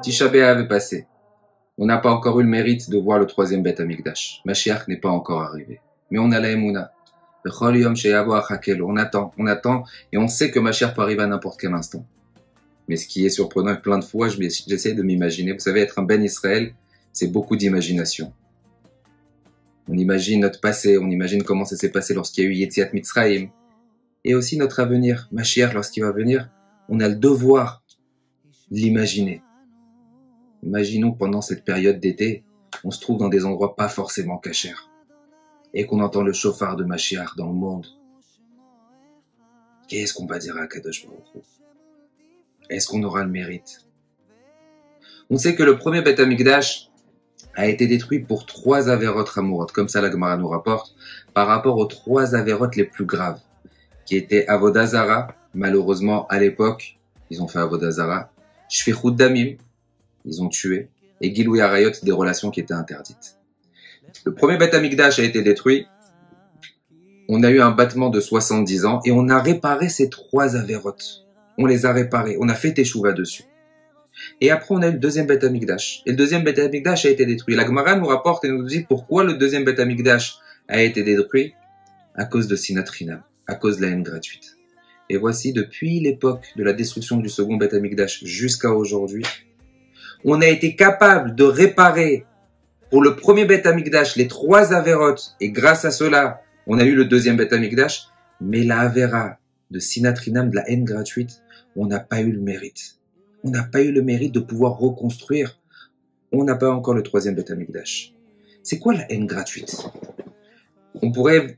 Tisha B'Av est passé. On n'a pas encore eu le mérite de voir le troisième Beth Amikdash. Mashiach n'est pas encore arrivé. Mais on a la Emouna. On attend, et on sait que Mashiach peut arriver à n'importe quel instant. Mais ce qui est surprenant, plein de fois, j'essaie de m'imaginer. Vous savez, être un Ben Israël, c'est beaucoup d'imagination. On imagine notre passé, on imagine comment ça s'est passé lorsqu'il y a eu Yetziat Mitzrayim. Et aussi notre avenir. Mashiach, lorsqu'il va venir, on a le devoir de l'imaginer. Imaginons que pendant cette période d'été, on se trouve dans des endroits pas forcément cachers. Et qu'on entend le chauffard de Mashiach dans le monde. Qu'est-ce qu'on va dire à Kadosh Baruch Hu? Est-ce qu'on aura le mérite? On sait que le premier Beth Amikdash a été détruit pour 3 avérotes ramourotes, comme ça la Gemara nous rapporte, par rapport aux 3 avérotes les plus graves, qui étaient Avodah Zara, malheureusement à l'époque, ils ont fait Avodah Zara, Shfichut Damim, ils ont tué, et Gilui Arayot, des relations qui étaient interdites. Le premier Beth Amikdash a été détruit, on a eu un battement de 70 ans, et on a réparé ces 3 avérotes. On les a réparés, on a fait Teshuvah dessus. Et après, on a eu le deuxième Beth Amikdash. Et le deuxième Beth Amikdash a été détruit. La Gemara nous rapporte et nous dit pourquoi le deuxième Beth Amikdash a été détruit. À cause de Sinat Chinam, à cause de la haine gratuite. Et voici, depuis l'époque de la destruction du second Beth Amikdash jusqu'à aujourd'hui, on a été capable de réparer pour le premier Beth Amikdash les 3 avérotes. Et grâce à cela, on a eu le deuxième Beth Amikdash. Mais la avéra de Sinat Chinam, de la haine gratuite, on n'a pas eu le mérite. On n'a pas eu le mérite de pouvoir reconstruire. On n'a pas encore le troisième Beth Amikdash. C'est quoi la haine gratuite? On pourrait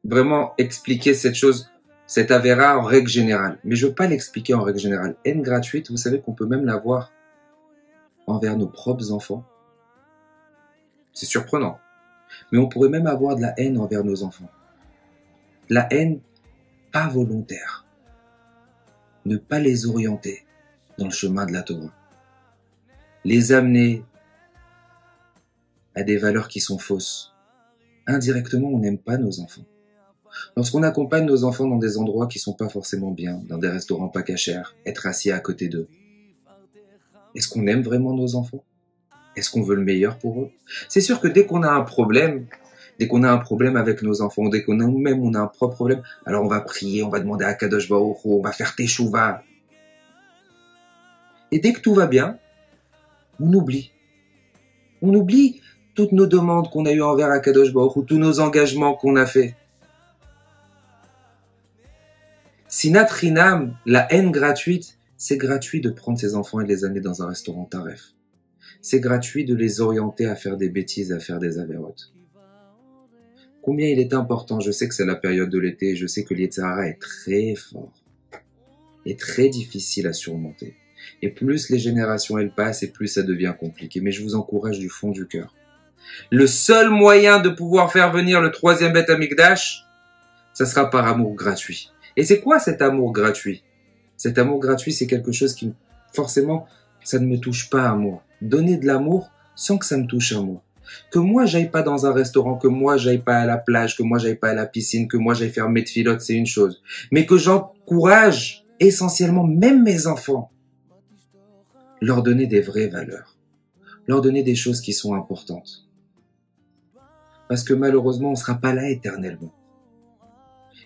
vraiment expliquer cette chose, cette avéra en règle générale. Mais je ne veux pas l'expliquer en règle générale. Haine gratuite, vous savez qu'on peut même l'avoir envers nos propres enfants. C'est surprenant. Mais on pourrait même avoir de la haine envers nos enfants. La haine pas volontaire. Ne pas les orienter dans le chemin de la Torah. Les amener à des valeurs qui sont fausses. Indirectement, on n'aime pas nos enfants. Lorsqu'on accompagne nos enfants dans des endroits qui sont pas forcément bien, dans des restaurants pas cachers, être assis à côté d'eux, est-ce qu'on aime vraiment nos enfants? Est-ce qu'on veut le meilleur pour eux? C'est sûr que dès qu'on a un problème avec nos enfants, dès qu'on a nous-mêmes on a un propre problème, alors on va prier, on va demander à Kadosh Baruch Hu, on va faire Teshuvah. Et dès que tout va bien, on oublie. On oublie toutes nos demandes qu'on a eues envers Akadosh Baruch Hu, tous nos engagements qu'on a faits. Sinat Chinam, la haine gratuite, c'est gratuit de prendre ses enfants et de les amener dans un restaurant taref. C'est gratuit de les orienter à faire des bêtises, à faire des avérotes. Combien il est important, je sais que c'est la période de l'été, je sais que l'Yetzer Hara est très fort et très difficile à surmonter. Et plus les générations elles passent, et plus ça devient compliqué. Mais je vous encourage du fond du cœur. Le seul moyen de pouvoir faire venir le troisième Beth Amikdash, ça sera par amour gratuit. Et c'est quoi cet amour gratuit? Cet amour gratuit, c'est quelque chose qui, forcément, ça ne me touche pas à moi. Donner de l'amour sans que ça me touche à moi. Que moi, j'aille pas dans un restaurant, que moi, j'aille pas à la plage, que moi, j'aille pas à la piscine, que moi, j'aille faire mes tfilotes, c'est une chose. Mais que j'encourage essentiellement même mes enfants, leur donner des vraies valeurs, leur donner des choses qui sont importantes. Parce que malheureusement, on ne sera pas là éternellement.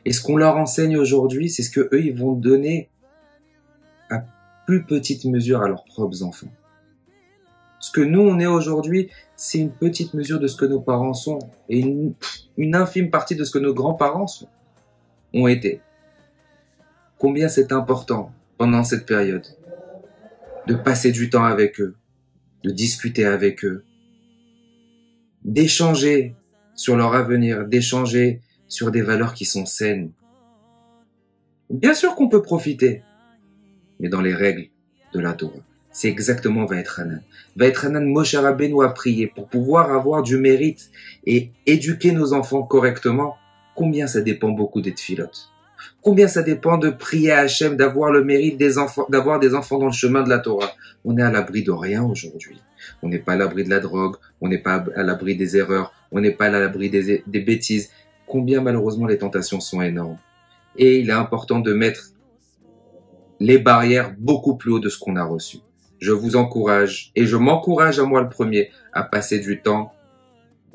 Et ce qu'on leur enseigne aujourd'hui, c'est ce que eux ils vont donner à plus petite mesure à leurs propres enfants. Ce que nous, on est aujourd'hui, c'est une petite mesure de ce que nos parents sont, et une infime partie de ce que nos grands-parents ont été. Combien c'est important pendant cette période de passer du temps avec eux, de discuter avec eux, d'échanger sur leur avenir, d'échanger sur des valeurs qui sont saines. Bien sûr qu'on peut profiter, mais dans les règles de la Torah. C'est exactement Vaetranan. Vaetranan, Moshe Rabbeinu a prié pour pouvoir avoir du mérite et éduquer nos enfants correctement. Combien ça dépend beaucoup des tfilotes. Combien ça dépend de prier à Hachem, d'avoir le mérite des enfants, d'avoir des enfants dans le chemin de la Torah. On est à l'abri de rien aujourd'hui. On n'est pas à l'abri de la drogue, on n'est pas à l'abri des erreurs, on n'est pas à l'abri des bêtises. Combien malheureusement les tentations sont énormes. Et il est important de mettre les barrières beaucoup plus haut de ce qu'on a reçu. je vous encourage, et je m'encourage à moi le premier, à passer du temps,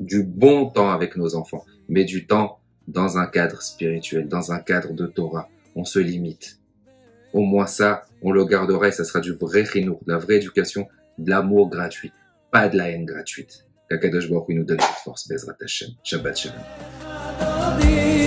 du bon temps avec nos enfants, mais du temps dans un cadre spirituel, dans un cadre de Torah. On se limite. Au moins ça, on le gardera et ça sera du vrai chinour, de la vraie éducation, de l'amour gratuit, pas de la haine gratuite. Qu'Akadosh Baruch Hu nous donne cette force, Bezrat Hashem. Shabbat Shalom.